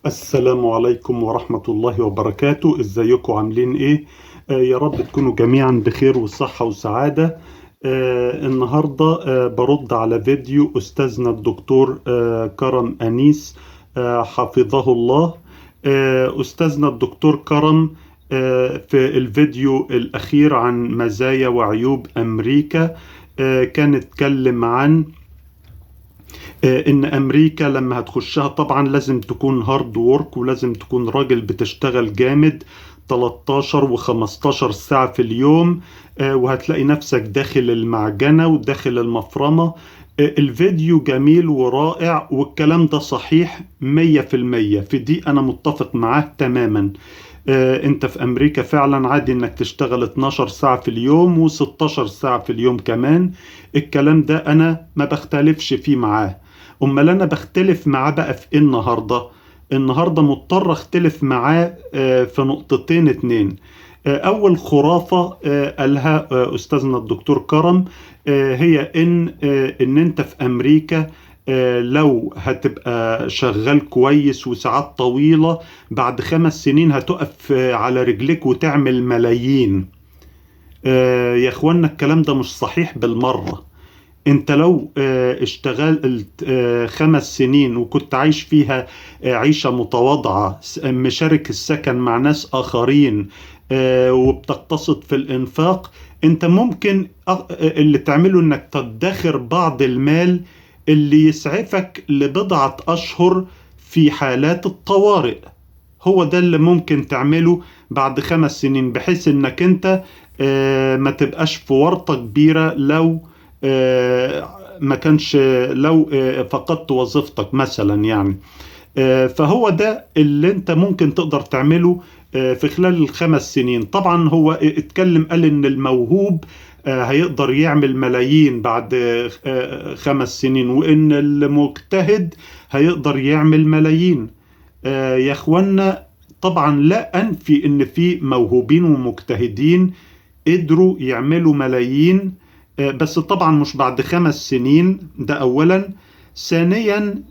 السلام عليكم ورحمة الله وبركاته. ازيكم عاملين ايه؟ يا رب تكونوا جميعا بخير وصحة وسعادة. النهاردة برد على فيديو أستاذنا الدكتور كرم أنيس، حفظه الله. أستاذنا الدكتور كرم في الفيديو الأخير عن مزايا وعيوب أمريكا كان اتكلم عن ان امريكا لما هتخشها طبعا لازم تكون هارد وورك، ولازم تكون راجل بتشتغل جامد 13 و15 ساعة في اليوم، وهتلاقي نفسك داخل المعجنة وداخل المفرمة. الفيديو جميل ورائع، والكلام ده صحيح 100%. في دي انا متفق معاه تماما. انت في امريكا فعلا عادي انك تشتغل 12 ساعة في اليوم و16 ساعة في اليوم كمان. الكلام ده انا ما بختلفش فيه معاه. امال انا بختلف معاه بقى في ايه النهاردة مضطر اختلف معاه في نقطتين اتنين. اول خرافة قالها استاذنا الدكتور كرم، هي ان انت في امريكا لو هتبقى شغال كويس وساعات طويلة، بعد 5 سنين هتقف على رجلك وتعمل ملايين. يا اخوانا الكلام ده مش صحيح بالمرة. انت لو اشتغلت 5 سنين وكنت عايش فيها عيشة متواضعة، مشارك السكن مع ناس اخرين، وبتقتصد في الانفاق، انت ممكن اللي تعمله انك تدخر بعض المال اللي يسعفك لبضعة اشهر في حالات الطوارئ. هو ده اللي ممكن تعمله بعد 5 سنين، بحيث انك انت ما تبقاش في ورطة كبيرة لو ما كانش لو فقدت وظيفتك مثلا يعني. فهو ده اللي انت ممكن تقدر تعمله في خلال ال5 سنين. طبعا هو اتكلم قال ان الموهوب هيقدر يعمل ملايين بعد 5 سنين، وان المجتهد هيقدر يعمل ملايين. يا اخوانا طبعا لا انفي ان في موهوبين ومجتهدين قدروا يعملوا ملايين، بس طبعا مش بعد 5 سنين. ده اولا. ثانيا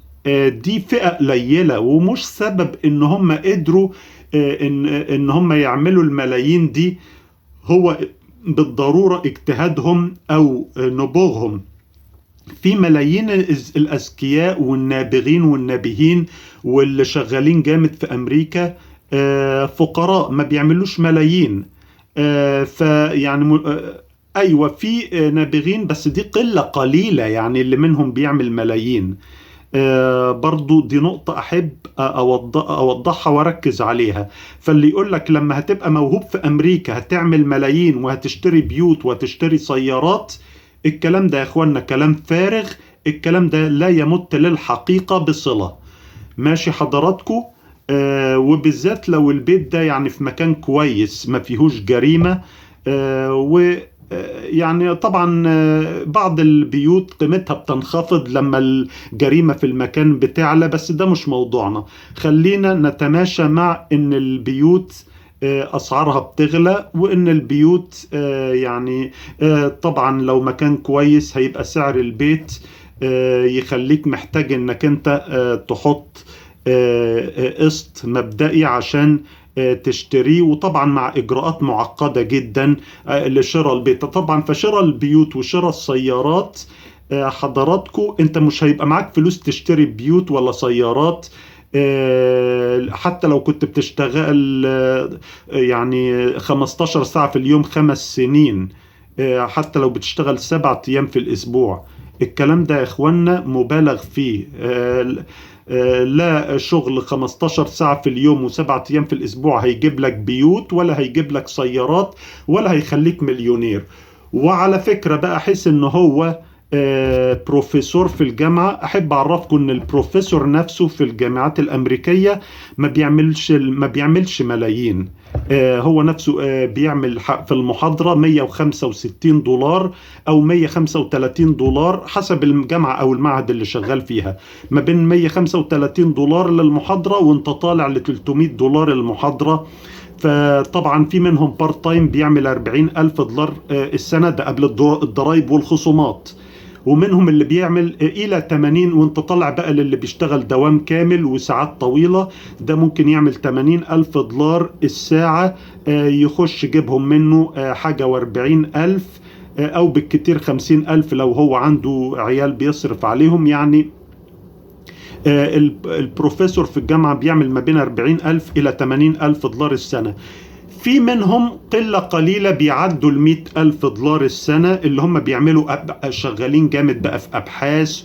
دي فئة قليلة ومش سبب ان هم قدروا ان هم يعملوا الملايين دي هو بالضرورة اجتهادهم او نبوغهم. في ملايين الأذكياء والنابغين والنابهين واللي شغالين جامد في أمريكا فقراء ما بيعملوش ملايين. فيعني أيوة في نابغين، بس دي قلة قليلة يعني اللي منهم بيعمل ملايين. برضو دي نقطة أحب أوضحها وأركز عليها. فاللي يقول لك لما هتبقى موهوب في أمريكا هتعمل ملايين وهتشتري بيوت وهتشتري سيارات، الكلام ده يا اخوانا كلام فارغ. الكلام ده لا يمت للحقيقة بصلة. ماشي حضراتكم؟ وبالذات لو البيت ده يعني في مكان كويس ما فيهوش جريمة. و يعني طبعا بعض البيوت قيمتها بتنخفض لما الجريمة في المكان بتعلى، بس ده مش موضوعنا. خلينا نتماشى مع ان البيوت اسعارها بتغلى، وان البيوت يعني طبعا لو مكان كويس هيبقى سعر البيت يخليك محتاج انك انت تحط قسط مبدئي عشان تشتريه، وطبعا مع اجراءات معقدة جدا لشراء البيت. طبعا فشراء البيوت وشراء السيارات حضراتكم انت مش هيبقى معاك فلوس تشتري بيوت ولا سيارات. حتى لو كنت بتشتغل يعني 15 ساعة في اليوم 5 سنين، حتى لو بتشتغل 7 أيام في الأسبوع، الكلام ده يا إخوانا مبالغ فيه. لا شغل 15 ساعة في اليوم و7 أيام في الأسبوع هيجيب لك بيوت ولا هيجيب لك سيارات ولا هيخليك مليونير. وعلى فكرة بقى أحس إن هو بروفيسور في الجامعة. أحب أعرفكم إن البروفيسور نفسه في الجامعات الأمريكية ما بيعملش ملايين. هو نفسه بيعمل في المحاضرة $165 أو $135 حسب الجامعة أو المعهد اللي شغال فيها. ما بين $135 للمحاضرة وانت طالع $300 المحاضرة. فطبعا في منهم بارت تايم بيعمل $40,000 السنة، ده قبل الضرائب والخصومات. ومنهم اللي بيعمل إلى 80، وانت طالع بقى للي بيشتغل دوام كامل وساعات طويلة، ده ممكن يعمل 80,000 دولار الساعة. يخش جيبهم منه حاجة و40,000، أو بالكتير 50,000 لو هو عنده عيال بيصرف عليهم. يعني البروفيسور في الجامعة بيعمل ما بين 40,000 إلى 80,000 دولار السنة. في منهم قلة قليلة بيعدوا 100,000 دولار السنة، اللي هم بيعملوا شغالين جامد بقى في أبحاث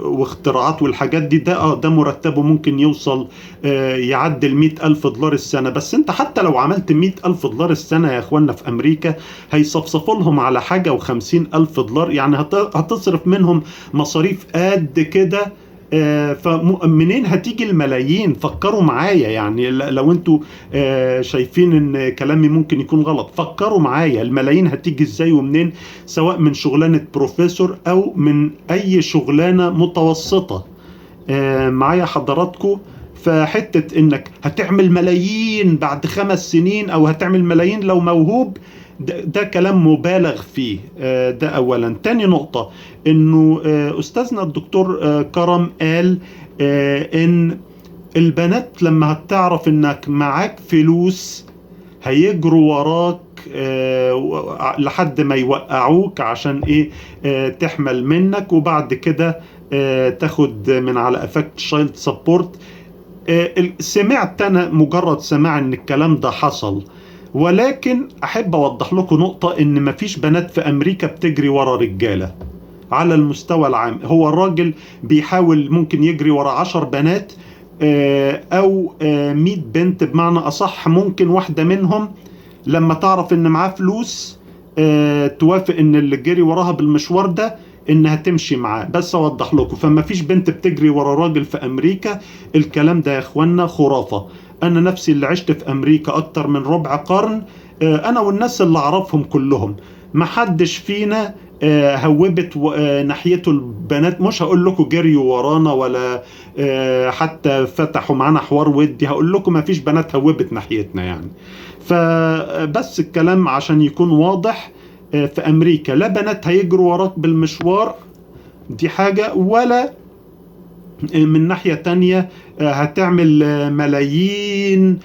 واختراعات والحاجات دي. ده مرتبه ممكن يوصل يعدل 100,000 دولار السنة. بس انت حتى لو عملت 100,000 دولار السنة يا اخوانا في امريكا، هيصفصفوا لهم على حاجة و50,000 دولار، يعني هتصرف منهم مصاريف قد كده. فمنين هتيجي الملايين؟ فكروا معايا، يعني لو انتوا شايفين ان كلامي ممكن يكون غلط، فكروا معايا الملايين هتيجي ازاي ومنين، سواء من شغلانة بروفيسور او من اي شغلانة متوسطة. معايا حضراتكم؟ فحتة انك هتعمل ملايين بعد 5 سنين او هتعمل ملايين لو موهوب، ده كلام مبالغ فيه. ده اولا. تاني نقطة، انه استاذنا الدكتور كرم قال ان البنات لما هتعرف انك معاك فلوس هيجروا وراك لحد ما يوقعوك عشان ايه؟ تحمل منك، وبعد كده تاخد من على قفاك شايلد سبورت. سمعت انا مجرد سماع ان الكلام ده حصل، ولكن احب اوضح لكم نقطة، ان مفيش بنات في امريكا بتجري ورا رجالة على المستوى العام. هو الراجل بيحاول ممكن يجري ورا 10 بنات او 100 بنت بمعنى اصح. ممكن واحدة منهم لما تعرف ان معاه فلوس توافق ان اللي جري وراها بالمشوار ده انها تمشي معاه. بس اوضح لكم، فما فيش بنت بتجري ورا راجل في امريكا. الكلام ده يا اخوانا خرافة. انا نفسي اللي عشت في امريكا اكتر من ربع قرن، انا والناس اللي اعرفهم كلهم، ما حدش فينا هوبت ناحيته البنات. مش هقول لكم جريوا ورانا ولا حتى فتحوا معانا حوار ودي، هقول لكم ما فيش بنات هوبت ناحيتنا يعني. فبس الكلام عشان يكون واضح، في امريكا لا بنات هيجروا وراك بالمشوار، دي حاجة، ولا من ناحية تانية هتعمل ملايين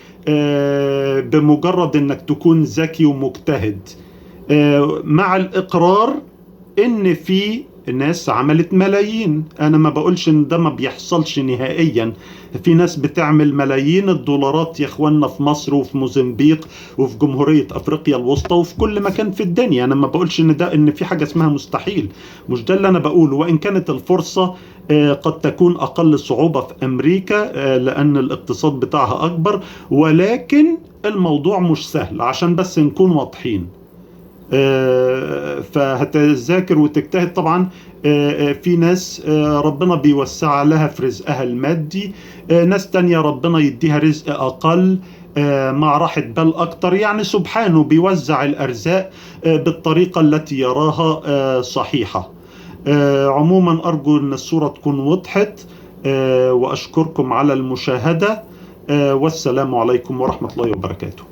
بمجرد انك تكون ذكي ومجتهد. مع الاقرار ان في ناس عملت ملايين، انا ما بقولش ان ده ما بيحصلش نهائيا. في ناس بتعمل ملايين الدولارات يا اخوانا في مصر وفي موزمبيق وفي جمهورية افريقيا الوسطى وفي كل مكان في الدنيا. انا ما بقولش ان في حاجة اسمها مستحيل، مش ده اللي انا بقوله. وان كانت الفرصة قد تكون اقل صعوبة في امريكا لان الاقتصاد بتاعها اكبر، ولكن الموضوع مش سهل، عشان بس نكون واضحين. فهتذاكر وتجتهد طبعا. في ناس ربنا بيوسع لها في رزقها المادي، ناس تانية ربنا يديها رزق أقل مع راحة بال أكتر. يعني سبحانه بيوزع الأرزاق بالطريقة التي يراها صحيحة. عموما أرجو أن الصورة تكون وضحت، وأشكركم على المشاهدة، والسلام عليكم ورحمة الله وبركاته.